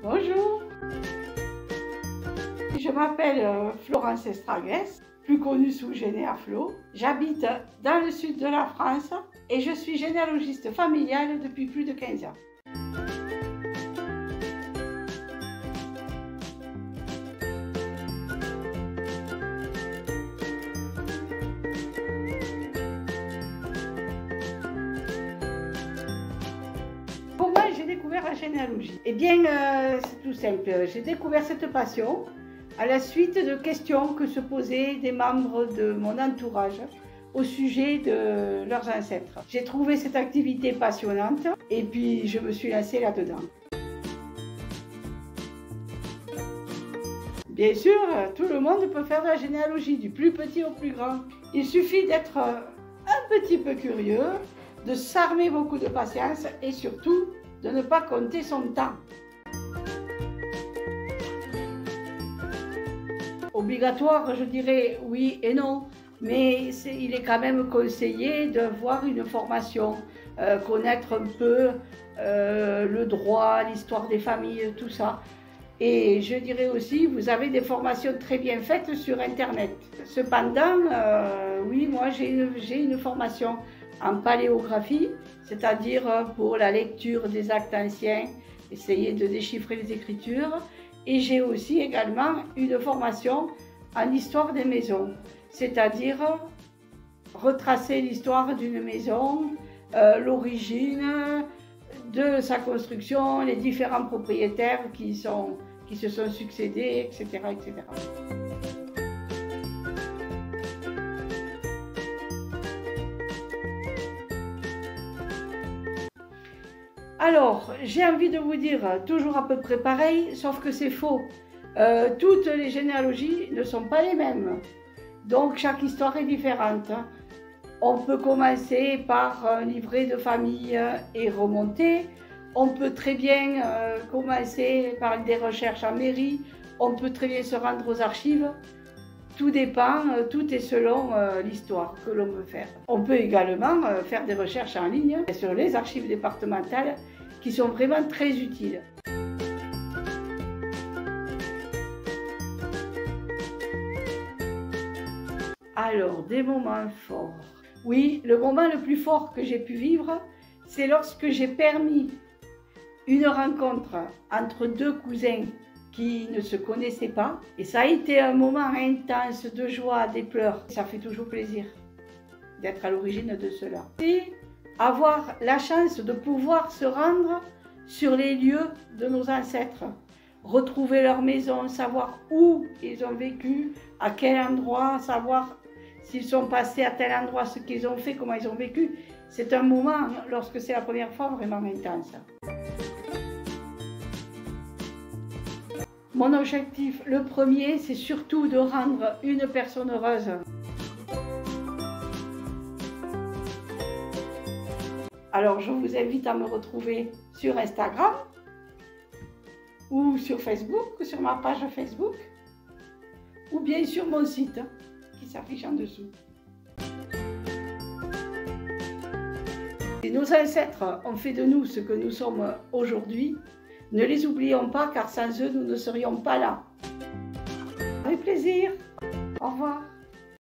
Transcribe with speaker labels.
Speaker 1: Bonjour, je m'appelle Florence Estragues, plus connue sous Généa Flo. J'habite dans le sud de la France et je suis généalogiste familiale depuis plus de 15 ans. Comment j'ai découvert la généalogie? Eh bien, c'est tout simple. J'ai découvert cette passion à la suite de questions que se posaient des membres de mon entourage au sujet de leurs ancêtres. J'ai trouvé cette activité passionnante et puis je me suis lancée là-dedans. Bien sûr, tout le monde peut faire de la généalogie, du plus petit au plus grand. Il suffit d'être un petit peu curieux, de s'armer beaucoup de patience et surtout de ne pas compter son temps. Obligatoire, je dirais oui et non, mais il est quand même conseillé d'avoir une formation, connaître un peu le droit, l'histoire des familles, tout ça. Et je dirais aussi, vous avez des formations très bien faites sur Internet. Cependant, oui, moi j'ai une formation en paléographie, c'est-à-dire pour la lecture des actes anciens, essayer de déchiffrer les écritures. Et j'ai aussi également une formation en histoire des maisons, c'est-à-dire retracer l'histoire d'une maison, l'origine de sa construction, les différents propriétaires qui se sont succédés, etc., etc. Alors, j'ai envie de vous dire toujours à peu près pareil, sauf que c'est faux. Toutes les généalogies ne sont pas les mêmes, donc chaque histoire est différente. On peut commencer par un livret de famille et remonter. On peut très bien commencer par des recherches en mairie. On peut très bien se rendre aux archives. Tout dépend, tout est selon l'histoire que l'on veut faire. On peut également faire des recherches en ligne sur les archives départementales qui sont vraiment très utiles. Alors, des moments forts. Oui, le moment le plus fort que j'ai pu vivre, c'est lorsque j'ai permis une rencontre entre deux cousins qui ne se connaissaient pas. Et ça a été un moment intense de joie, des pleurs. Ça fait toujours plaisir d'être à l'origine de cela. Et avoir la chance de pouvoir se rendre sur les lieux de nos ancêtres, retrouver leur maison, savoir où ils ont vécu, à quel endroit, savoir s'ils sont passés à tel endroit, ce qu'ils ont fait, comment ils ont vécu. C'est un moment, lorsque c'est la première fois, vraiment intense. Mon objectif, le premier, c'est surtout de rendre une personne heureuse. Alors, je vous invite à me retrouver sur Instagram ou sur Facebook, ou sur ma page Facebook, ou bien sur mon site qui s'affiche en dessous. Et nos ancêtres ont fait de nous ce que nous sommes aujourd'hui. Ne les oublions pas, car sans eux, nous ne serions pas là. Avec plaisir. Au revoir.